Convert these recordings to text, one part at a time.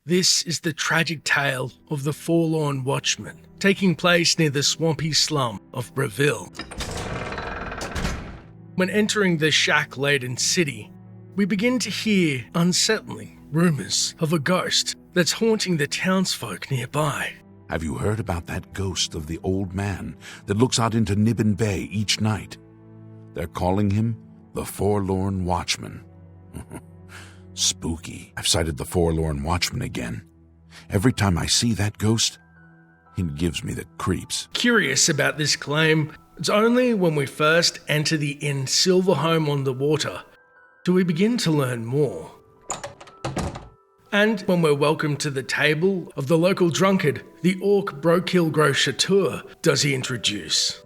This is the tragic tale of the Forlorn Watchman, taking place near the swampy slum of Breville. When entering the shack-laden city, we begin to hear unsettling rumours of a ghost that's haunting the townsfolk nearby. Have you heard about that ghost of the old man that looks out into Nibbin Bay each night? They're calling him the Forlorn Watchman. Spooky. I've sighted the Forlorn Watchman again. Every time I see that ghost, it gives me the creeps. Curious about this claim, it's only when we first enter the inn Silverhome on the Water do we begin to learn more. And when we're welcomed to the table of the local drunkard, the orc Brokil Grochatur, does he introduce.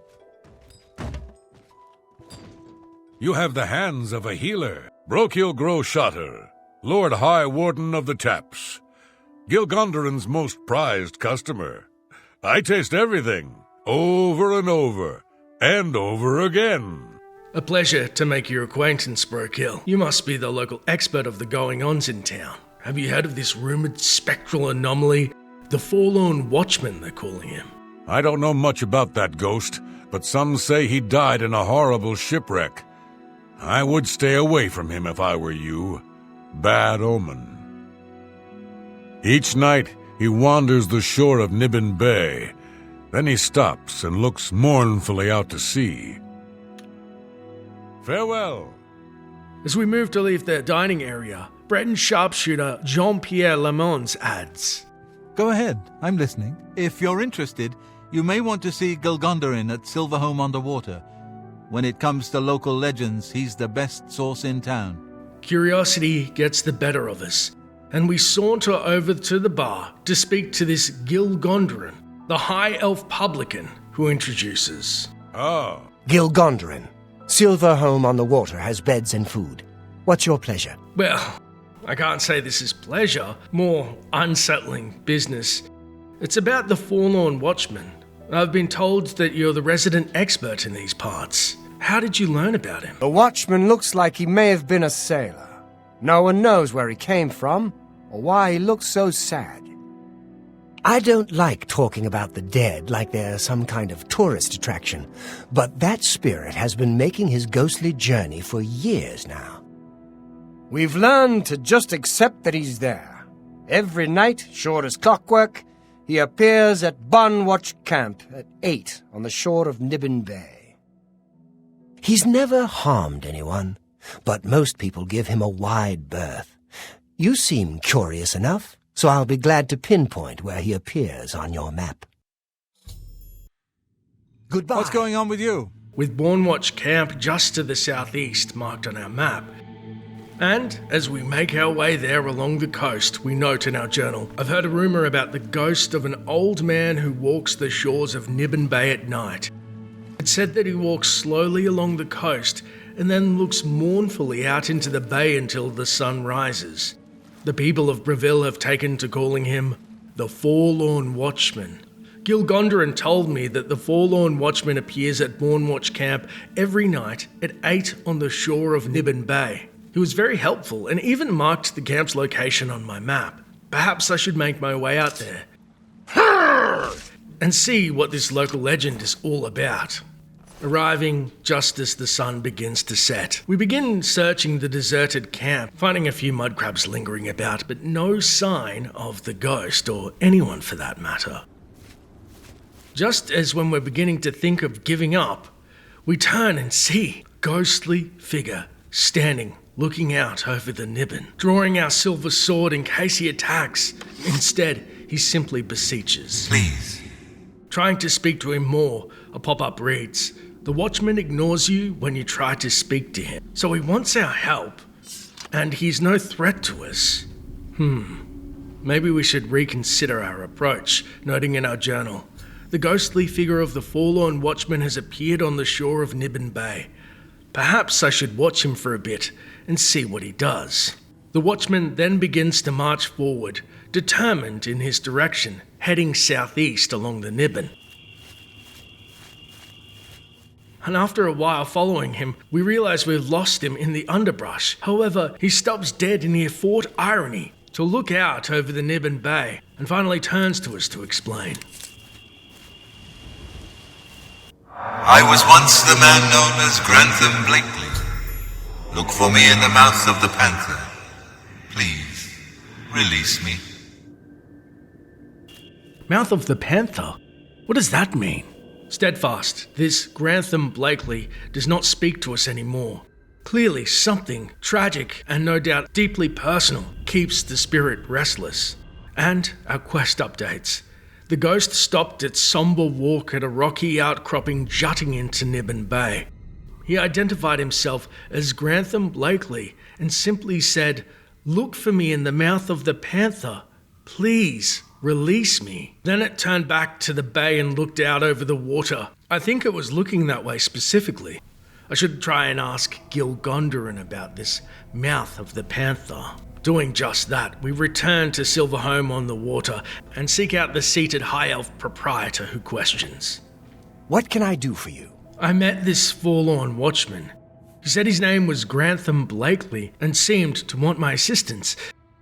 You have the hands of a healer, Brokil Grochatur, Lord High Warden of the Taps, Gilgondarin's most prized customer. I taste everything, over and over again. A pleasure to make your acquaintance, Brokil. You must be the local expert of the going-ons in town. Have you heard of this rumoured spectral anomaly, the Forlorn Watchman, they're calling him? I don't know much about that ghost, but some say he died in a horrible shipwreck. I would stay away from him if I were you. Bad omen. Each night, he wanders the shore of Nibbin Bay. Then he stops and looks mournfully out to sea. Farewell. As we move to leave the dining area, Breton sharpshooter Jean-Pierre Lamons adds, Go ahead, I'm listening. If you're interested, you may want to see Gilgondarin at Silverhome on the Water. When it comes to local legends, he's the best source in town. Curiosity gets the better of us, and we saunter over to the bar to speak to this Gilgondarin, the high elf publican, who introduces. Oh. Gilgondarin. Silverhome on the Water has beds and food. What's your pleasure? Well, I can't say this is pleasure, more unsettling business. It's about the Forlorn Watchman. I've been told that you're the resident expert in these parts. How did you learn about him? The watchman looks like he may have been a sailor. No one knows where he came from, or why he looks so sad. I don't like talking about the dead like they're some kind of tourist attraction, but that spirit has been making his ghostly journey for years now. We've learned to just accept that he's there. Every night, short as clockwork, he appears at Bunwatch Camp at 8 on the shore of Nibbin Bay. He's never harmed anyone, but most people give him a wide berth. You seem curious enough, so I'll be glad to pinpoint where he appears on your map. Goodbye. What's going on with you? With Bunwatch Camp just to the southeast marked on our map. And as we make our way there along the coast, we note in our journal, I've heard a rumour about the ghost of an old man who walks the shores of Nibbin Bay at night. It's said that he walks slowly along the coast and then looks mournfully out into the bay until the sun rises. The people of Breville have taken to calling him the Forlorn Watchman. Gilgondarin told me that the Forlorn Watchman appears at Bunwatch Camp every night at 8 on the shore of Nibbin Bay. He was very helpful and even marked the camp's location on my map. Perhaps I should make my way out there and see what this local legend is all about. Arriving just as the sun begins to set, we begin searching the deserted camp, finding a few mud crabs lingering about, but no sign of the ghost or anyone for that matter. Just as when we're beginning to think of giving up, we turn and see a ghostly figure standing, looking out over the Nibbin, drawing our silver sword in case he attacks. Instead, he simply beseeches. Please. Trying to speak to him more, a pop-up reads, "The watchman ignores you when you try to speak to him, so he wants our help, and he's no threat to us." Maybe we should reconsider our approach, noting in our journal, the ghostly figure of the Forlorn Watchman has appeared on the shore of Nibbin Bay. Perhaps I should watch him for a bit and see what he does. The watchman then begins to march forward, determined in his direction, heading southeast along the Nibbin. And after a while following him, we realise we've lost him in the underbrush. However, he stops dead near Fort Irony, to look out over the Niben Bay and finally turns to us to explain. I was once the man known as Grantham Blakely. Look for me in the mouth of the Panther. Please, release me. Mouth of the Panther? What does that mean? Steadfast, this Grantham Blakely does not speak to us anymore. Clearly something tragic and no doubt deeply personal keeps the spirit restless. And our quest updates. The ghost stopped its somber walk at a rocky outcropping jutting into Niben Bay. He identified himself as Grantham Blakely and simply said, "Look for me in the mouth of the Panther. Please, release me." Then it turned back to the bay and looked out over the water. I think it was looking that way specifically. I should try and ask Gilgondarin about this mouth of the Panther. Doing just that, we return to Silverhome on the Water and seek out the seated High Elf proprietor who questions. What can I do for you? I met this forlorn watchman. He said his name was Grantham Blakely and seemed to want my assistance.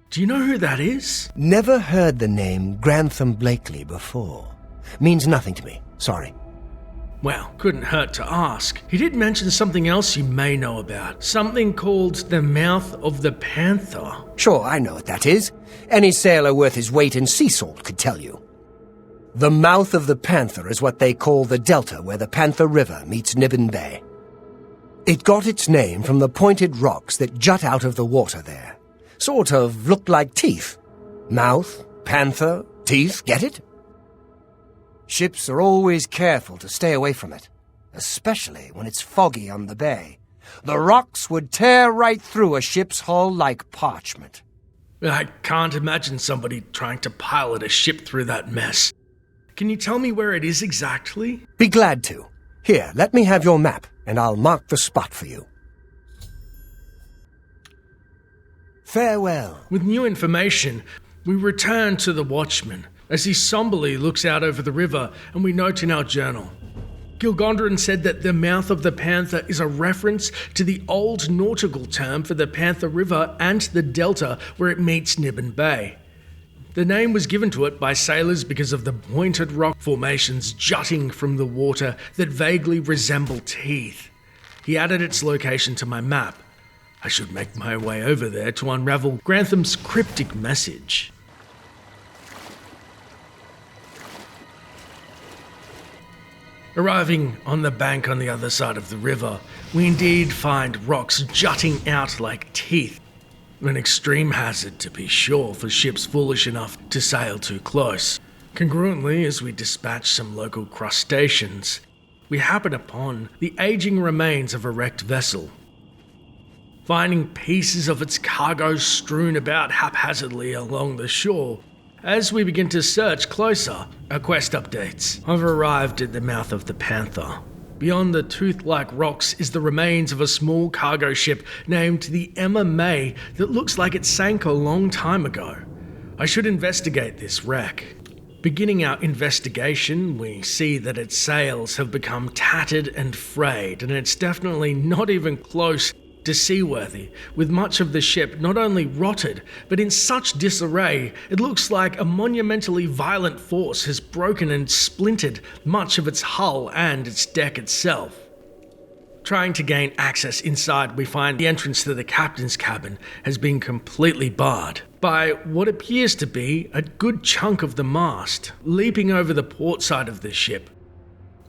Do you know who that is? Never heard the name Grantham Blakely before. Means nothing to me. Sorry. Well, couldn't hurt to ask. He did mention something else you may know about. Something called the Mouth of the Panther. Sure, I know what that is. Any sailor worth his weight in sea salt could tell you. The Mouth of the Panther is what they call the delta where the Panther River meets Niben Bay. It got its name from the pointed rocks that jut out of the water there. Sort of look like teeth. Mouth, panther, teeth, get it? Ships are always careful to stay away from it, especially when it's foggy on the bay. The rocks would tear right through a ship's hull like parchment. I can't imagine somebody trying to pilot a ship through that mess. Can you tell me where it is exactly? Be glad to. Here, let me have your map, and I'll mark the spot for you. Farewell. With new information, we return to the watchman as he somberly looks out over the river, and we note in our journal. Gilgondarin said that the Mouth of the Panther is a reference to the old nautical term for the Panther River and the delta where it meets Niben Bay. The name was given to it by sailors because of the pointed rock formations jutting from the water that vaguely resemble teeth. He added its location to my map. I should make my way over there to unravel Grantham's cryptic message. Arriving on the bank on the other side of the river, we indeed find rocks jutting out like teeth. An extreme hazard, to be sure, for ships foolish enough to sail too close. Congruently, as we dispatch some local crustaceans, we happen upon the aging remains of a wrecked vessel. Finding pieces of its cargo strewn about haphazardly along the shore, as we begin to search closer, our quest updates. I've arrived at the Mouth of the Panther. Beyond the tooth-like rocks is the remains of a small cargo ship named the Emma May that looks like it sank a long time ago. I should investigate this wreck. Beginning our investigation, we see that its sails have become tattered and frayed, and it's definitely not even close to seaworthy, with much of the ship not only rotted, but in such disarray, it looks like a monumentally violent force has broken and splintered much of its hull and its deck itself. Trying to gain access inside, we find the entrance to the captain's cabin has been completely barred by what appears to be a good chunk of the mast, leaping over the port side of the ship.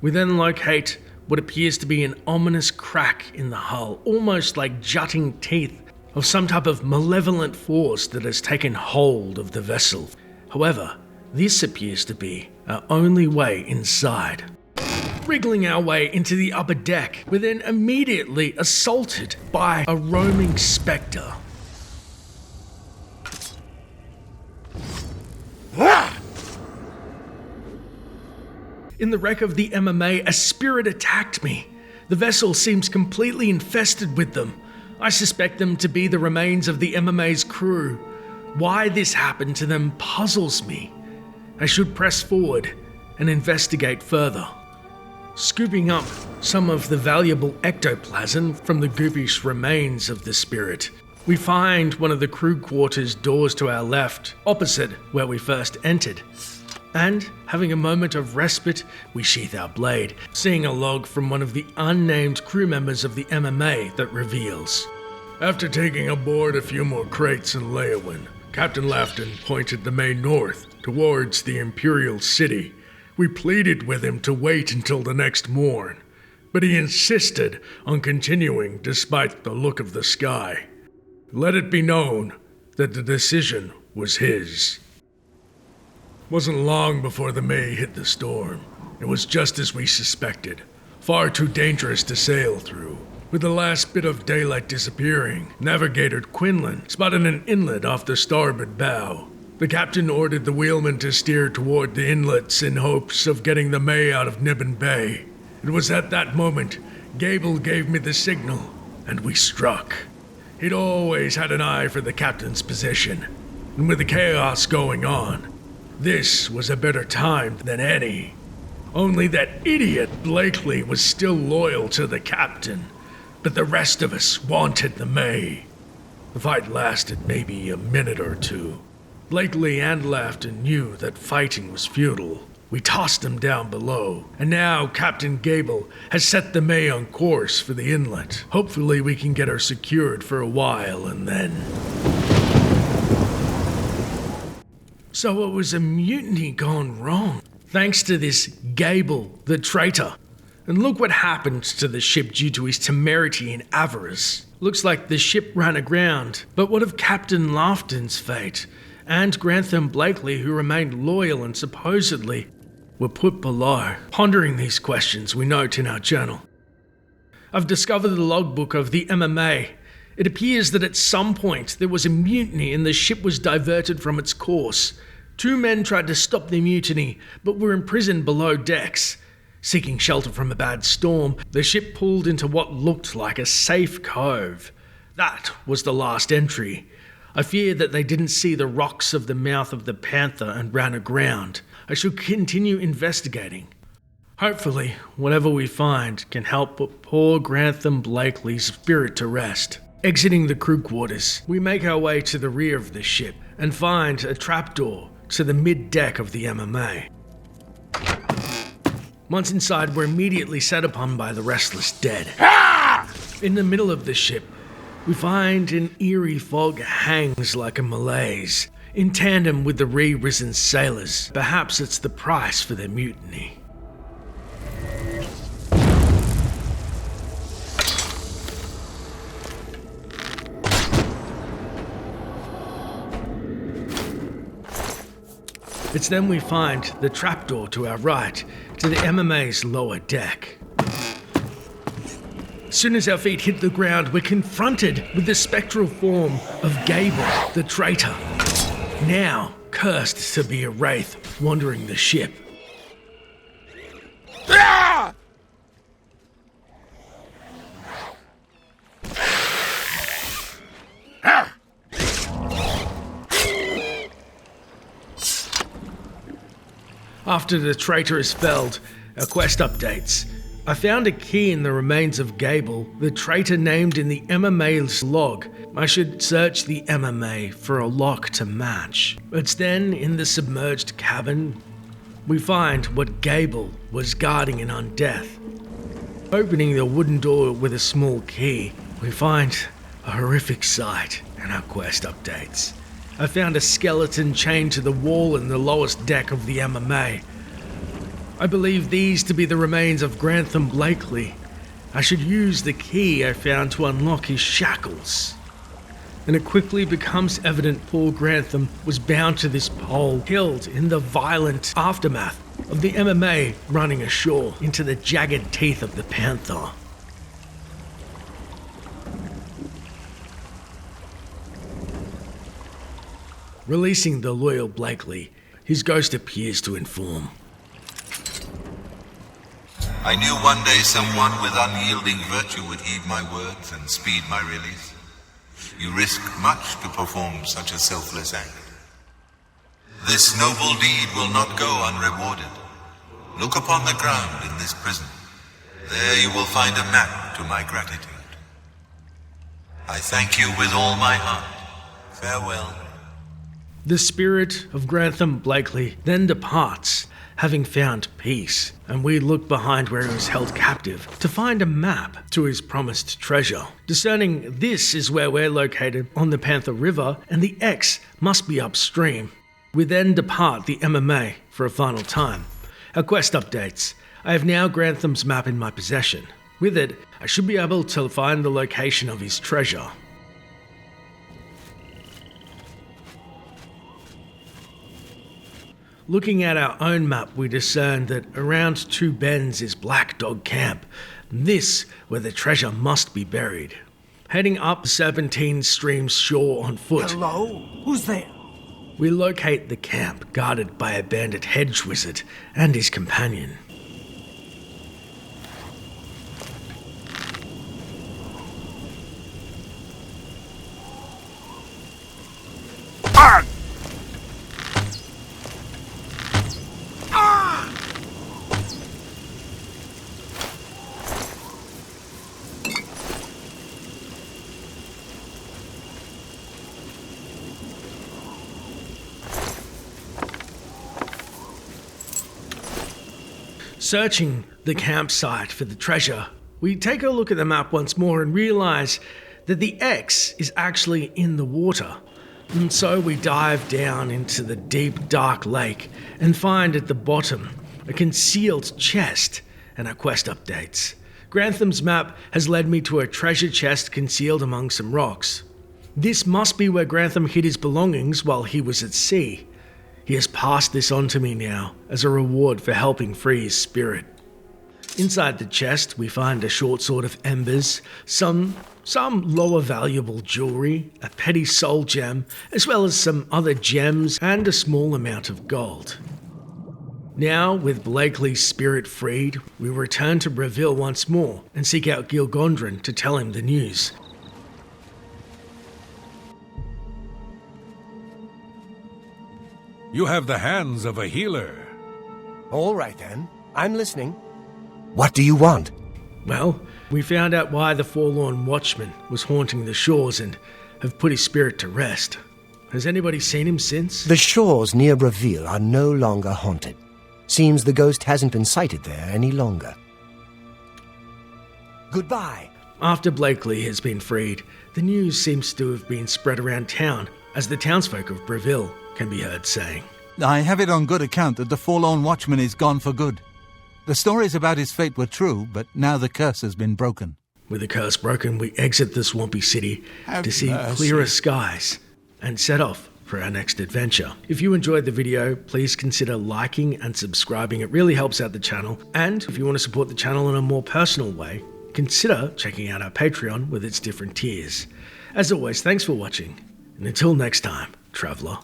We then locate what appears to be an ominous crack in the hull, almost like jutting teeth of some type of malevolent force that has taken hold of the vessel. However, this appears to be our only way inside. Wriggling our way into the upper deck, we're then immediately assaulted by a roaming spectre. In the wreck of the MMA, a spirit attacked me. The vessel seems completely infested with them. I suspect them to be the remains of the MMA's crew. Why this happened to them puzzles me. I should press forward and investigate further. Scooping up some of the valuable ectoplasm from the goopish remains of the spirit, We find one of the crew quarters doors to our left, opposite where we first entered. And, having a moment of respite, we sheath our blade, seeing a log from one of the unnamed crew members of the MMA that reveals. After taking aboard a few more crates in Leyawiin, Captain Lafton pointed the May north, towards the Imperial City. We pleaded with him to wait until the next morn, but he insisted on continuing despite the look of the sky. Let it be known that the decision was his. Wasn't long before the May hit the storm. It was just as we suspected, far too dangerous to sail through. With the last bit of daylight disappearing, Navigator Quinlan spotted an inlet off the starboard bow. The captain ordered the wheelman to steer toward the inlets in hopes of getting the May out of Nibbin Bay. It was at that moment Gable gave me the signal, and we struck. He'd always had an eye for the captain's position, and with the chaos going on, this was a better time than any. Only that idiot Blakely was still loyal to the captain, but the rest of us wanted the May. The fight lasted maybe a minute or two. Blakely and Lafton knew that fighting was futile. We tossed them down below, and now Captain Gable has set the May on course for the inlet. Hopefully we can get her secured for a while and then... So it was a mutiny gone wrong, thanks to this Gable, the traitor. And look what happened to the ship due to his temerity and avarice. Looks like the ship ran aground, but what of Captain Lafton's fate? And Grantham Blakely, who remained loyal and supposedly were put below. Pondering these questions, we note in our journal. I've discovered the logbook of the MMA. It appears that at some point there was a mutiny and the ship was diverted from its course. 2 men tried to stop the mutiny, but were imprisoned below decks. Seeking shelter from a bad storm, the ship pulled into what looked like a safe cove. That was the last entry. I fear that they didn't see the rocks of the mouth of the Panther and ran aground. I shall continue investigating. Hopefully, whatever we find can help put poor Grantham Blakely's spirit to rest. Exiting the crew quarters, we make our way to the rear of the ship and find a trapdoor to the mid-deck of the MMA. Once inside, we're immediately set upon by the restless dead. In the middle of the ship, we find an eerie fog hangs like a malaise, in tandem with the re-risen sailors. Perhaps it's the price for their mutiny. It's then we find the trapdoor to our right, to the MMA's lower deck. As soon as our feet hit the ground, we're confronted with the spectral form of Gable, the traitor. Now cursed to be a wraith wandering the ship. After the traitor is felled, our quest updates. I found a key in the remains of Gable, the traitor named in the MMA's log. I should search the MMA for a lock to match. It's then in the submerged cabin we find what Gable was guarding in Undeath. Opening the wooden door with a small key, we find a horrific sight in our quest updates. I found a skeleton chained to the wall in the lowest deck of the MMA. I believe these to be the remains of Grantham Blakely. I should use the key I found to unlock his shackles. And it quickly becomes evident poor Grantham was bound to this pole, killed in the violent aftermath of the MMA running ashore into the jagged teeth of the Panther. Releasing the loyal Blakely, his ghost appears to inform. I knew one day someone with unyielding virtue would heed my words and speed my release. You risk much to perform such a selfless act. This noble deed will not go unrewarded. Look upon the ground in this prison. There you will find a map to my gratitude. I thank you with all my heart. Farewell. The spirit of Grantham Blakely then departs, having found peace, and we look behind where he was held captive to find a map to his promised treasure. Discerning this is where we're located on the Panther River, and the X must be upstream. We then depart the MMA for a final time. Our quest updates. I have now Grantham's map in my possession. With it, I should be able to find the location of his treasure. Looking at our own map, we discern that around Two Bends is Black Dog Camp. This, where the treasure must be buried. Heading up Serpentine Stream's shore on foot. Hello? Who's there? We locate the camp, guarded by a bandit hedge wizard and his companion. Searching the campsite for the treasure, we take a look at the map once more and realize that the X is actually in the water. And so we dive down into the deep, dark lake and find at the bottom a concealed chest and our quest updates. Grantham's map has led me to a treasure chest concealed among some rocks. This must be where Grantham hid his belongings while he was at sea. He has passed this on to me now as a reward for helping free his spirit. Inside the chest, we find a short sword of embers, some lower valuable jewelry, a petty soul gem, as well as some other gems and a small amount of gold. Now, with Blakely's spirit freed, we return to Breville once more and seek out Gilgondrin to tell him the news. You have the hands of a healer. All right then. I'm listening. What do you want? Well, we found out why the Forlorn Watchman was haunting the shores and have put his spirit to rest. Has anybody seen him since? The shores near Breville are no longer haunted. Seems the ghost hasn't been sighted there any longer. Goodbye. After Blakely has been freed, the news seems to have been spread around town, as the townsfolk of Breville can be heard saying. I have it on good account that the Forlorn Watchman is gone for good. The stories about his fate were true, but now the curse has been broken. With the curse broken, we exit the swampy city to see clearer skies and set off for our next adventure. If you enjoyed the video, please consider liking and subscribing. It really helps out the channel. And if you want to support the channel in a more personal way, consider checking out our Patreon with its different tiers. As always, thanks for watching, and until next time, traveller.